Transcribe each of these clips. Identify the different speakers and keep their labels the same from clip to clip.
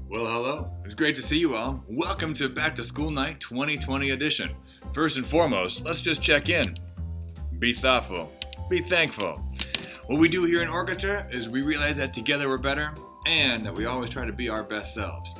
Speaker 1: Well, hello. It's great to see you all. Welcome to Back to School Night 2020 edition. First and foremost, let's just check in. Be thoughtful. Be thankful. What we do here in Orchestra is we realize that together we're better and that we always try to be our best selves.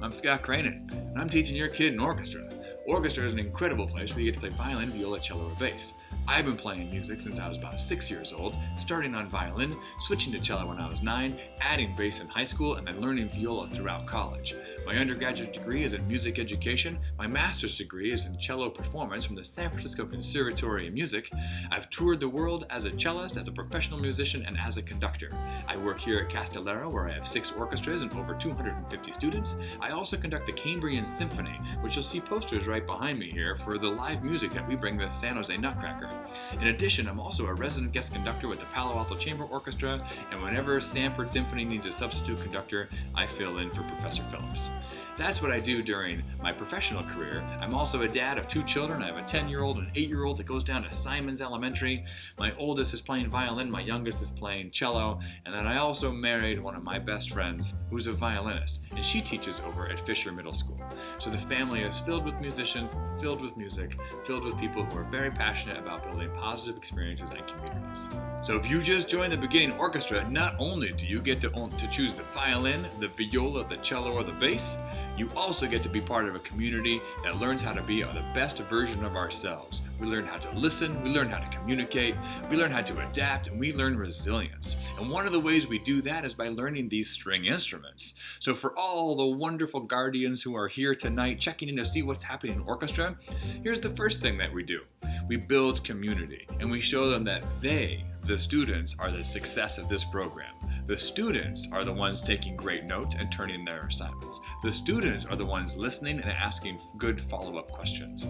Speaker 1: I'm Scott Krijnen, and I'm teaching your kid in Orchestra. Orchestra is an incredible place where you get to play violin, viola, cello, or bass. I've been playing music since I was about 6 years old, starting on violin, switching to cello when I was 9, adding bass in high school, and then learning viola throughout college. My undergraduate degree is in music education. My master's degree is in cello performance from the San Francisco Conservatory of Music. I've toured the world as a cellist, as a professional musician, and as a conductor. I work here at Castellero, where I have 6 orchestras and over 250 students. I also conduct the Cambrian Symphony, which you'll see posters right behind me here for the live music that we bring to San Jose Nutcracker. In addition, I'm also a resident guest conductor with the Palo Alto Chamber Orchestra, and whenever Stanford Symphony needs a substitute conductor, I fill in for Professor Phillips. That's what I do during my professional career. I'm also a dad of 2 children. I have a 10-year-old and an 8-year-old that goes down to Simons Elementary. My oldest is playing violin, my youngest is playing cello, and then I also married one of my best friends who's a violinist, and she teaches over at Fisher Middle School. So the family is filled with musicians, filled with music, filled with people who are very passionate about building positive experiences and communities. So if you just joined the beginning orchestra, not only do you get to choose the violin, the viola, the cello, or the bass, you also get to be part of a community that learns how to be the best version of ourselves. We learn how to listen, we learn how to communicate, we learn how to adapt, and we learn resilience. And one of the ways we do that is by learning these string instruments. So for all the wonderful guardians who are here tonight checking in to see what's happening in orchestra, here's the first thing that we do. We build community, and we show them that they, the students, are the success of this program. The students are the ones taking great notes and turning their assignments. The students are the ones listening and asking good follow-up questions.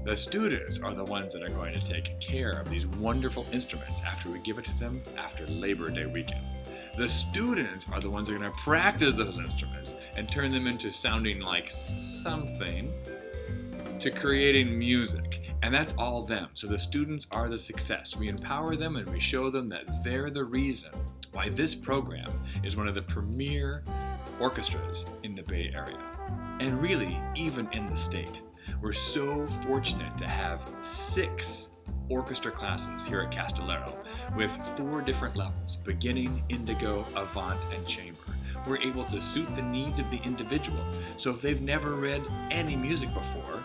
Speaker 1: The students are the ones that are going to take care of these wonderful instruments after we give it to them after Labor Day weekend. The students are the ones that are going to practice those instruments and turn them into sounding like something, to creating music. And that's all them. So the students are the success. We empower them and we show them that they're the reason why this program is one of the premier orchestras in the Bay Area. And really, even in the state. We're so fortunate to have 6 orchestra classes here at Castellero with 4 different levels: beginning, indigo, avant, and chamber. We're able to suit the needs of the individual. So if they've never read any music before,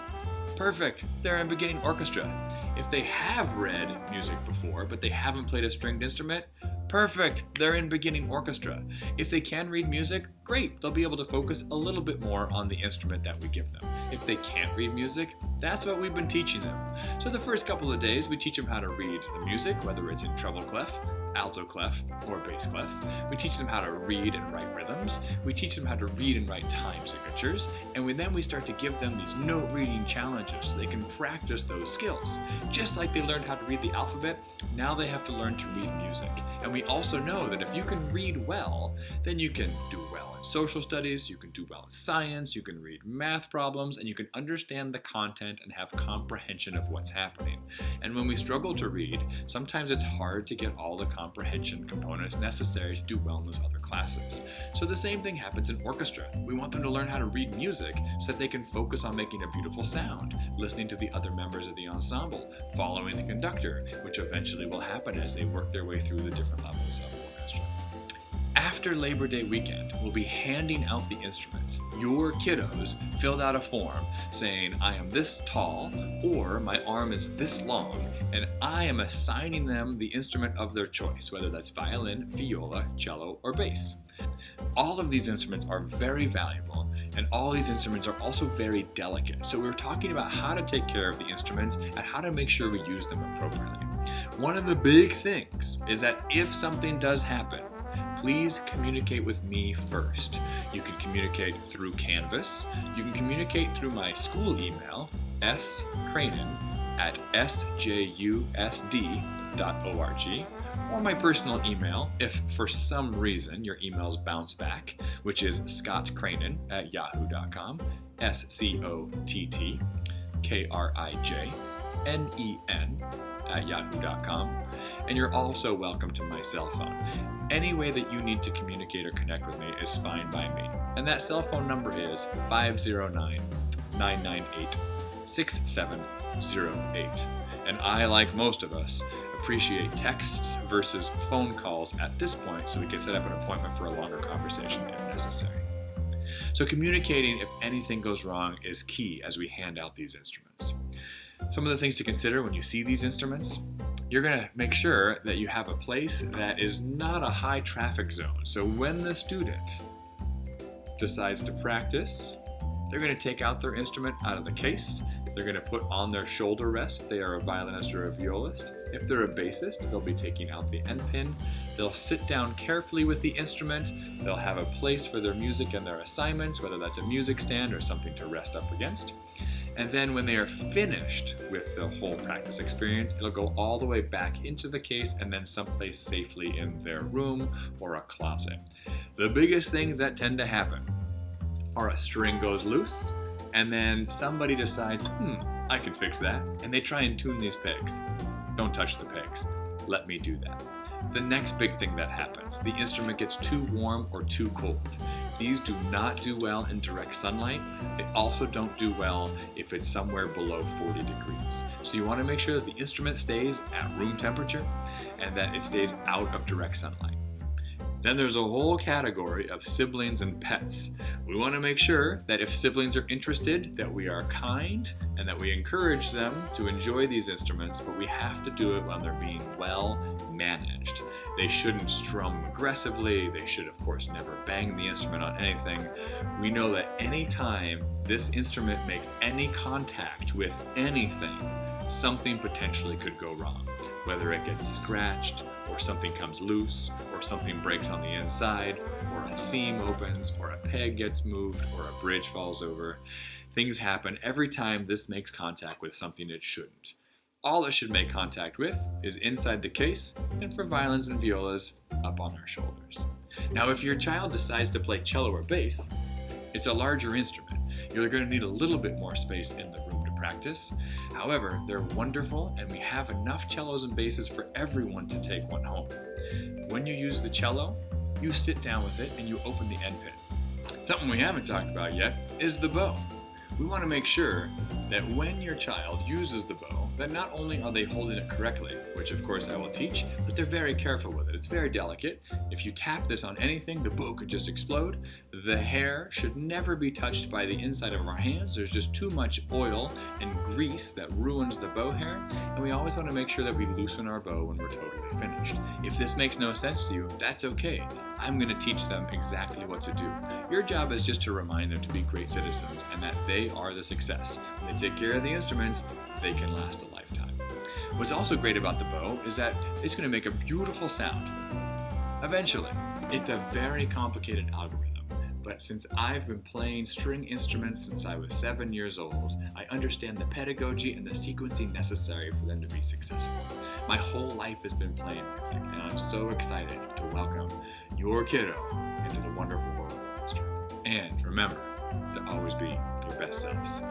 Speaker 1: perfect, they're in beginning orchestra. If they have read music before, but they haven't played a stringed instrument, perfect, they're in beginning orchestra. If they can read music, great, they'll be able to focus a little bit more on the instrument that we give them. If they can't read music, that's what we've been teaching them. So the first couple of days, we teach them how to read the music, whether it's in treble clef, alto clef, or bass clef. We teach them how to read and write rhythms. We teach them how to read and write time signatures. And then we start to give them these note reading challenges so they can practice those skills. Just like they learned how to read the alphabet, now they have to learn to read music. And we also know that if you can read well, then you can do well in social studies, you can do well in science, you can read math problems, and you can understand the content and have comprehension of what's happening. And when we struggle to read, sometimes it's hard to get all the comprehension components necessary to do well in those other classes. So the same thing happens in orchestra. We want them to learn how to read music so that they can focus on making a beautiful sound, listening to the other members of the ensemble, following the conductor, which eventually will happen as they work their way through the different levels of orchestra. After Labor Day weekend, we'll be handing out the instruments. Your kiddos filled out a form saying, I am this tall, or my arm is this long, and I am assigning them the instrument of their choice, whether that's violin, viola, cello, or bass. All of these instruments are very valuable, and all these instruments are also very delicate. So we're talking about how to take care of the instruments and how to make sure we use them appropriately. One of the big things is that if something does happen, please communicate with me first. You can communicate through Canvas. You can communicate through my school email, skrijnen@sjusd.org, or my personal email if for some reason your emails bounce back, which is scottkrijnen@yahoo.com, SCOTTKRIJNEN orchestra@yahoo.com. And you're also welcome to my cell phone. Any way that you need to communicate or connect with me is fine by me. And that cell phone number is 509-998-6708. And I, like most of us, appreciate texts versus phone calls at this point so we can set up an appointment for a longer conversation if necessary. So communicating if anything goes wrong is key as we hand out these instruments. Some of the things to consider when you see these instruments: you're going to make sure that you have a place that is not a high traffic zone. So when the student decides to practice, they're going to take out their instrument out of the case. They're going to put on their shoulder rest if they are a violinist or a violist. If they're a bassist, they'll be taking out the end pin. They'll sit down carefully with the instrument. They'll have a place for their music and their assignments, whether that's a music stand or something to rest up against. And then when they are finished with the whole practice experience, it'll go all the way back into the case and then someplace safely in their room or a closet. The biggest things that tend to happen are a string goes loose, and then somebody decides, I can fix that, and they try and tune these pegs. Don't touch the pegs. Let me do that. The next big thing that happens, the instrument gets too warm or too cold. These do not do well in direct sunlight. They also don't do well if it's somewhere below 40 degrees. So you want to make sure that the instrument stays at room temperature and that it stays out of direct sunlight. Then there's a whole category of siblings and pets. We want to make sure that if siblings are interested, that we are kind and that we encourage them to enjoy these instruments, but we have to do it when they're being well managed. They shouldn't strum aggressively. They should, of course, never bang the instrument on anything. We know that any time this instrument makes any contact with anything, something potentially could go wrong, whether it gets scratched, or something comes loose, or something breaks on the inside, or a seam opens, or a peg gets moved, or a bridge falls over. Things happen every time this makes contact with something it shouldn't. All it should make contact with is inside the case, and for violins and violas, up on our shoulders. Now, if your child decides to play cello or bass, it's a larger instrument. You're going to need a little bit more space in the room to practice. However, they're wonderful, and we have enough cellos and basses for everyone to take one home. When you use the cello, you sit down with it and you open the end pin. Something we haven't talked about yet is the bow. We want to make sure that when your child uses the bow, that not only are they holding it correctly, which of course I will teach, but they're very careful with it. It's very delicate. If you tap this on anything, the bow could just explode. The hair should never be touched by the inside of our hands. There's just too much oil and grease that ruins the bow hair, and we always want to make sure that we loosen our bow when we're totally finished. If this makes no sense to you, that's okay. I'm going to teach them exactly what to do. Your job is just to remind them to be great citizens and that they are the success. When they take care of the instruments, they can last a lifetime. What's also great about the bow is that it's going to make a beautiful sound. Eventually, it's a very complicated algorithm, but since I've been playing string instruments since I was 7 years old, I understand the pedagogy and the sequencing necessary for them to be successful. My whole life has been playing music, and I'm so excited to welcome your kiddo into the wonderful world of orchestra. And remember to always be your best selves.